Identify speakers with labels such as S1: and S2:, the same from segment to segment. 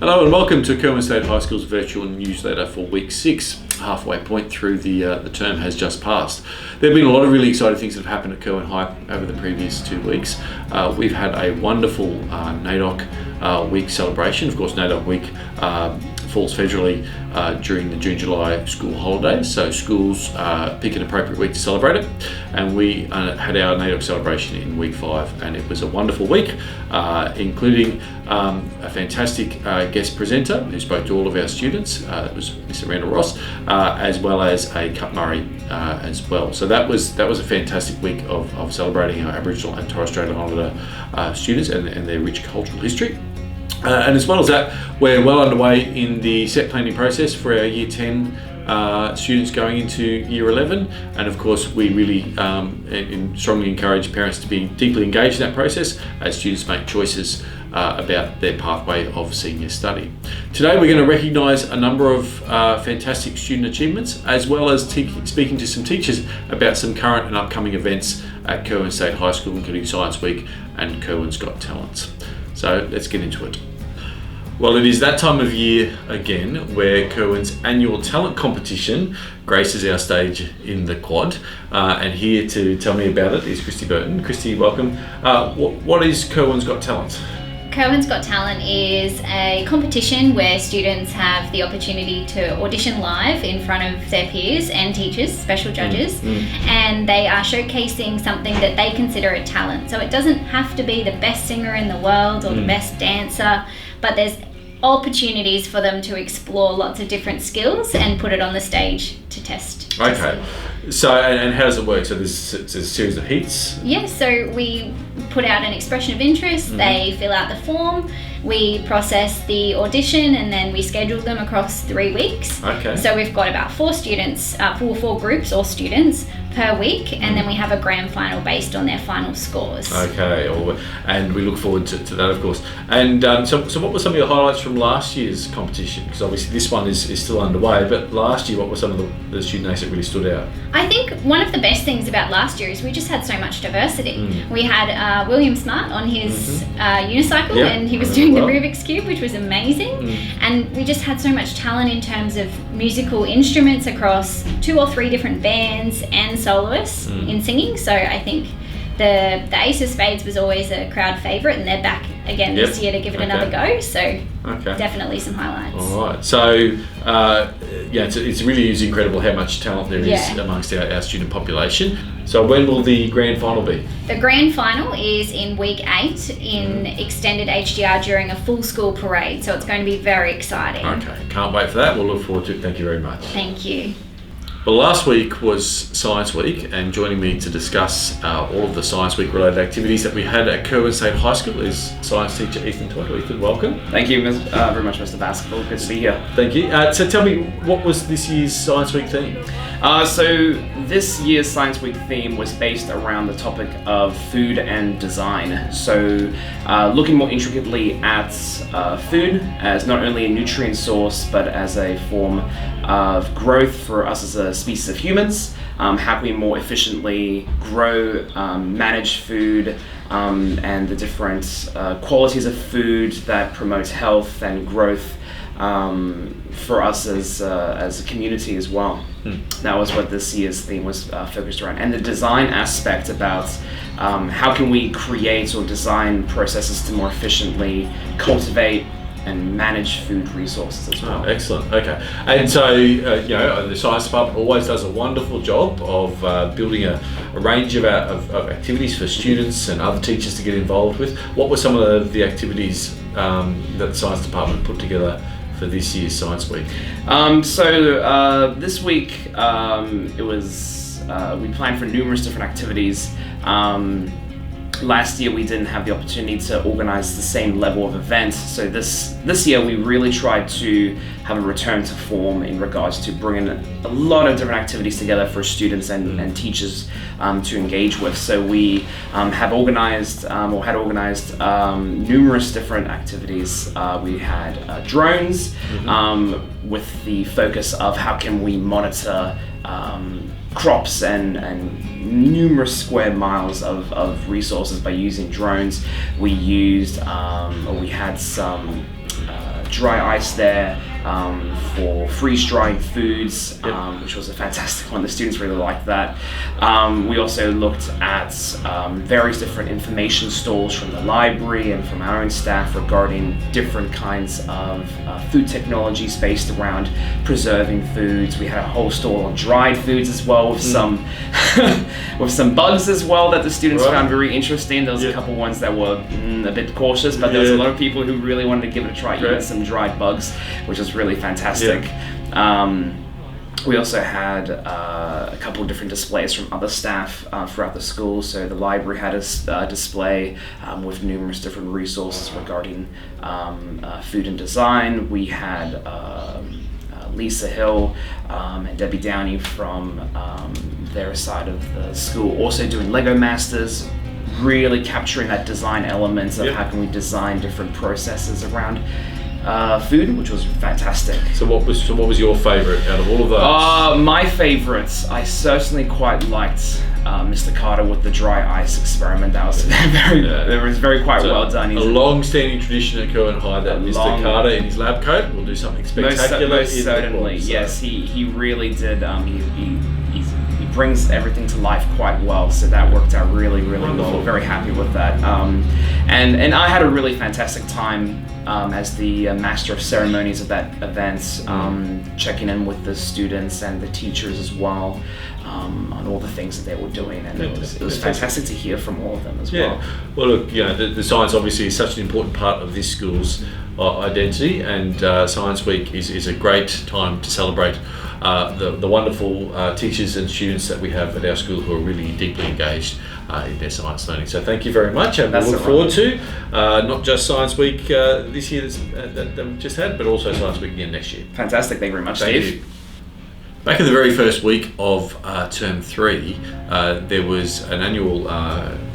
S1: Hello and welcome to Kirwan State High School's virtual newsletter for week 6. Halfway point through the term has just passed. There have been a lot of really exciting things that have happened at Kirwan High over the previous 2 weeks. We've had a wonderful NAIDOC week celebration. Of course, NAIDOC week falls federally during the June-July school holidays, so schools pick an appropriate week to celebrate it, and we had our NAIDOC celebration in week 5, and it was a wonderful week, including a fantastic guest presenter who spoke to all of our students. It was Mr. Randall Ross, as well as a Cup Murray as well. So that was a fantastic week of celebrating our Aboriginal and Torres Strait Islander students and their rich cultural history. And as well as that, we're well underway in the set planning process for our Year 10 students going into Year 11. And of course, we really strongly encourage parents to be deeply engaged in that process as students make choices about their pathway of senior study. Today, we're going to recognise a number of fantastic student achievements, as well as speaking to some teachers about some current and upcoming events at Kirwan State High School, including Science Week and Kirwan's Got Talents. So let's get into it. Well, it is that time of year again where Kirwan's annual talent competition graces our stage in the quad. And here to tell me about it is KRISTY Burton. KRISTY, welcome. What is Kirwan's Got Talent?
S2: Kirwan's Got Talent is a competition where students have the opportunity to audition live in front of their peers and teachers, special judges, and they are showcasing something that they consider a talent. So it doesn't have to be the best singer in the world or the best dancer, but there's opportunities for them to explore lots of different skills and put it on the stage to test.
S1: Okay. So, and how does it work? So there's a series of heats?
S2: Yes, so we put out an expression of interest, they fill out the form, we process the audition, and then we schedule them across 3 weeks.
S1: Okay.
S2: So we've got about 4 students, 4 groups or students per week, and then we have a grand final based on their final scores.
S1: Okay, and we look forward to that, of course. And so what were some of your highlights from last year's competition? Because obviously this one is still underway, but last year, what were some of the student acts that really stood out?
S2: I think one of the best things about last year is we just had so much diversity. We had William Smart on his unicycle, and he was doing the Rubik's Cube, which was amazing. And we just had so much talent in terms of musical instruments across 2 or 3 different bands and soloists in singing. So I think the Ace of Spades was always a crowd favourite, and they're back again this year to give it another go. So definitely some highlights.
S1: All right. So it really is incredible how much talent there is amongst our student population. So when will the grand final be?
S2: The grand final is in week 8 in extended HDR during a full school parade. So it's going to be very exciting.
S1: Okay. Can't wait for that. We'll look forward to it. Thank you very much.
S2: Thank you.
S1: Well, last week was Science Week, and joining me to discuss all of the Science Week related activities that we had at Kirwan State High School is science teacher Ethan Todd. Ethan, welcome.
S3: Thank you very much, Mr. Baskerville. Good to be here.
S1: Thank you. So tell me, what was this year's Science Week theme?
S3: So this year's Science Week theme was based around the topic of food and design. So looking more intricately at food as not only a nutrient source, but as a form of growth for us as a species of humans. How can we more efficiently grow, manage food, and the different qualities of food that promote health and growth for us as a community as well. That was what this year's theme was focused around. And the design aspect about how can we create or design processes to more efficiently cultivate and manage food resources as well.
S1: Oh, excellent. Okay. And so, the science department always does a wonderful job of building a range of activities for students and other teachers to get involved with. What were some of the activities that the science department put together for this year's Science Week?
S3: This week it was we planned for numerous different activities. Last year we didn't have the opportunity to organize the same level of events, so this year we really tried to have a return to form in regards to bringing a lot of different activities together for students and teachers to engage with. So we had organized numerous different activities. We had drones with the focus of how can we monitor crops and numerous square miles of resources by using drones. We used, we had some dry ice there for freeze-drying foods, which was a fantastic one. The students really liked that. We also looked at various different information stalls from the library and from our own staff regarding different kinds of food technologies based around preserving foods. We had a whole stall on dried foods as well, with some with some bugs as well that the students found very interesting. There was a couple ones that were a bit cautious, but there was a lot of people who really wanted to give it a try, eating some dried bugs, which was really fantastic. We also had a couple of different displays from other staff throughout the school. So the library had a display with numerous different resources regarding food and design. We had Lisa Hill and Debbie Downey from their side of the school also doing Lego Masters, really capturing that design element of how can we design different processes around food, which was fantastic.
S1: So what was your favourite out of all of those?
S3: My favourites, I certainly quite liked Mr. Carter with the dry ice experiment. That was very quite well done.
S1: A long-standing tradition at Kirwan High that Mr. Carter in his lab coat will do something spectacular.
S3: Most certainly, yes. He really did. He brings everything to life quite well, so that worked out really well. Very happy with that. And I had a really fantastic time as the master of ceremonies of that event, checking in with the students and the teachers as well on all the things that they were doing, and it was fantastic to hear from all of them as well.
S1: Well, look, the science obviously is such an important part of this school's identity, and Science Week is a great time to celebrate the wonderful teachers and students that we have at our school who are really deeply engaged in their science learning. So thank you very much, and we look forward to not just Science Week this year that we've just had, but also Science Week again next year.
S3: Fantastic, thank you very much, Steve.
S1: Thank you. Back in the very first week of Term 3, there was an annual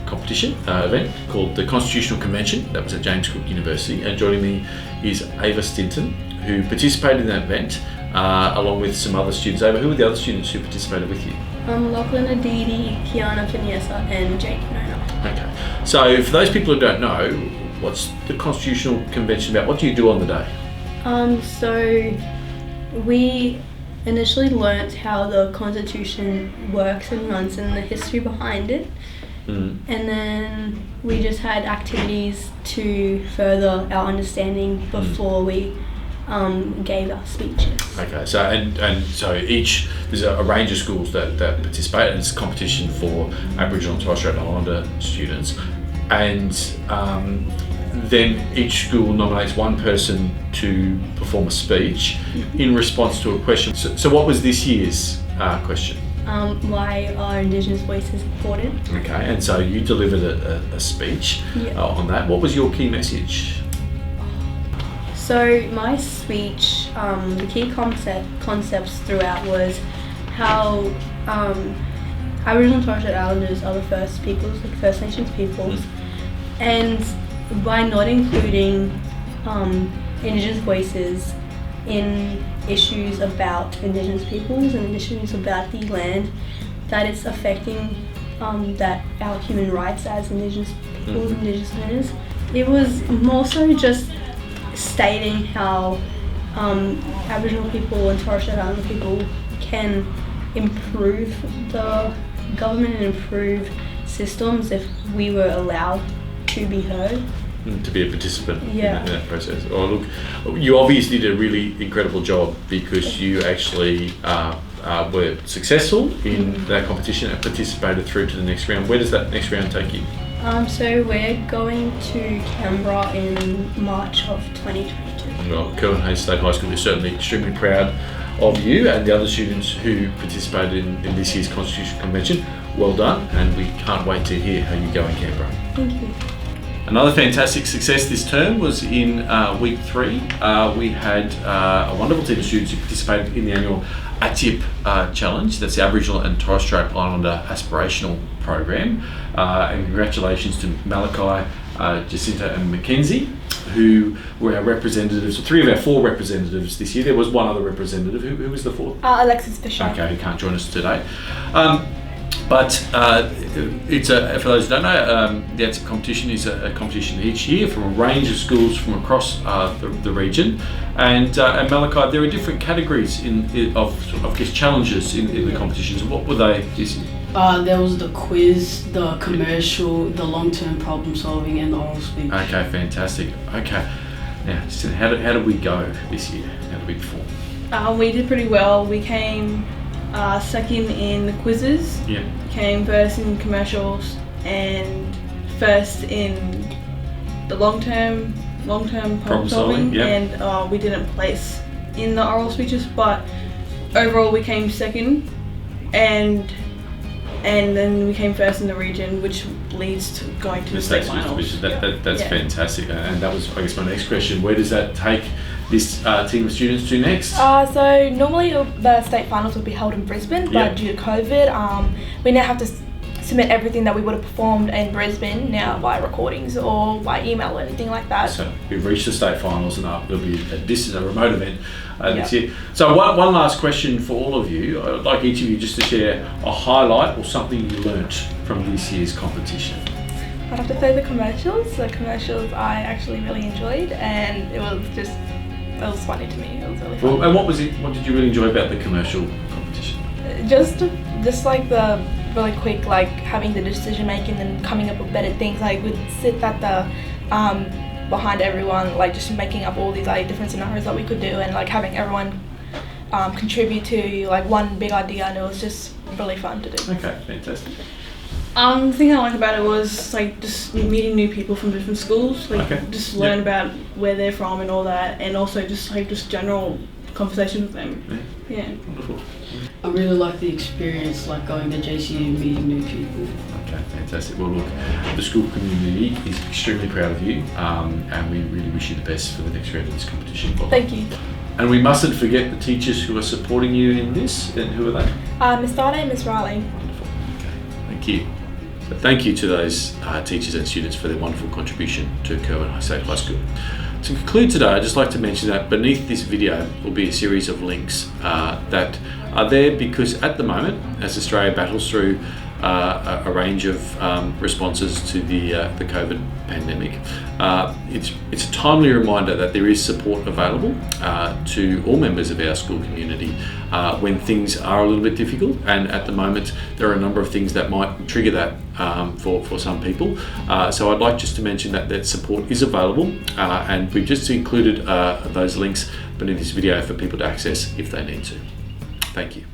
S1: competition event called the Constitutional Convention. That was at James Cook University, and joining me is Ava Stinton, who participated in that event along with some other students. Ava, who were the other students who participated with you?
S4: Lachlan Aditi, Kiana Vanessa, and Jake Nona.
S1: Okay, so for those people who don't know, what's the Constitutional Convention about? What do you do on the day?
S4: So we initially learnt how the Constitution works and runs and the history behind it. And then we just had activities to further our understanding before we gave our speeches.
S1: Okay, so and so there's a range of schools that participate, and it's a competition for Aboriginal and Torres Strait Islander students, and then each school nominates one person to perform a speech in response to a question. So what was this year's question?
S4: Why are Indigenous voices important?
S1: Okay, and so you delivered a speech on that. What was your key message?
S4: So my speech, the key concepts throughout was how Aboriginal and Torres Strait Islanders are the first peoples, like First Nations peoples, and by not including Indigenous voices in issues about Indigenous peoples and issues about the land, that it's affecting that our human rights as Indigenous peoples, Indigenous owners. It was more so just stating how Aboriginal people and Torres Strait Islander people can improve the government and improve systems if we were allowed to be heard.
S1: To be a participant in that process. Oh, look, you obviously did a really incredible job, because you actually were successful in that competition and participated through to the next round. Where does that next round take you?
S4: So we're going to Canberra in March of 2022.
S1: Well, Kirwan High State High School is certainly extremely proud of you and the other students who participated in this year's Constitutional Convention. Well done, and we can't wait to hear how you go in Canberra.
S4: Thank you.
S1: Another fantastic success this term was in week 3. We had a wonderful team of students who participated in the annual ATSIAP Challenge. That's the Aboriginal and Torres Strait Islander Aspirational Program. And congratulations to Malakye, JACINTA and MCKENZIE, who were our representatives, 3 of our 4 representatives this year. There was one other representative. Who was the 4th?
S5: Alexis Fisher.
S1: Okay, who can't join us today. But it's for those who don't know, the ATSIAP competition is a competition each year from a range of schools from across the region. And Malakye, there are different categories of challenges in the competitions. What were they this year?
S5: There was the quiz, the commercial, the long-term problem solving, and the oral speech.
S1: Okay, fantastic. Okay, now so how did we go this year? How did we perform?
S6: We did pretty well. We came second in the quizzes,
S1: Yeah.
S6: came first in commercials, and first in the long-term problem solving.
S1: Yeah.
S6: And we didn't place in the oral speeches, but overall we came second, and then we came first in the region, which leads to going to the state finals.
S1: That's fantastic. And that was, I guess, my next question. Where does that take this team of students to next?
S7: So normally the state finals would be held in Brisbane, but due to COVID, we now have to submit everything that we would have performed in Brisbane now by recordings or by email or anything like that.
S1: So we've reached the state finals, and there'll be a remote event this year. So one last question for all of you. I'd like each of you just to share a highlight or something you learnt from this year's competition.
S7: I'd have to say the commercials. The commercials I actually really enjoyed, and it was funny to me. It was really fun.
S1: Well, and what did you really enjoy about the commercial competition?
S7: Just like the really quick, like having the decision making and coming up with better things. Like we'd sit at the behind everyone, like just making up all these like different scenarios that we could do, and like having everyone contribute to like one big idea, and it was just really fun to do.
S1: Okay, fantastic.
S6: The thing I like about it was like just meeting new people from different schools, like just learn about where they're from and all that, and also just general conversation with them. Yeah.
S1: Wonderful.
S5: I really like the experience, like going to JC and meeting new people.
S1: Okay, fantastic. Well, look, the school community is extremely proud of you, and we really wish you the best for the next round of this competition.
S7: Thank you.
S1: And we mustn't forget the teachers who are supporting you in this. And who are they?
S7: Miss Dada and Miss Riley.
S1: Wonderful. Okay, thank you. So thank you to those teachers and students for their wonderful contribution to Kirwan High State High School. To conclude today, I'd just like to mention that beneath this video will be a series of links that are there because at the moment, as Australia battles through a range of responses to the COVID pandemic, it's a timely reminder that there is support available to all members of our school community when things are a little bit difficult, and at the moment there are a number of things that might trigger that for some people. So I'd like just to mention that support is available, and we've just included those links beneath this video for people to access if they need to. Thank you.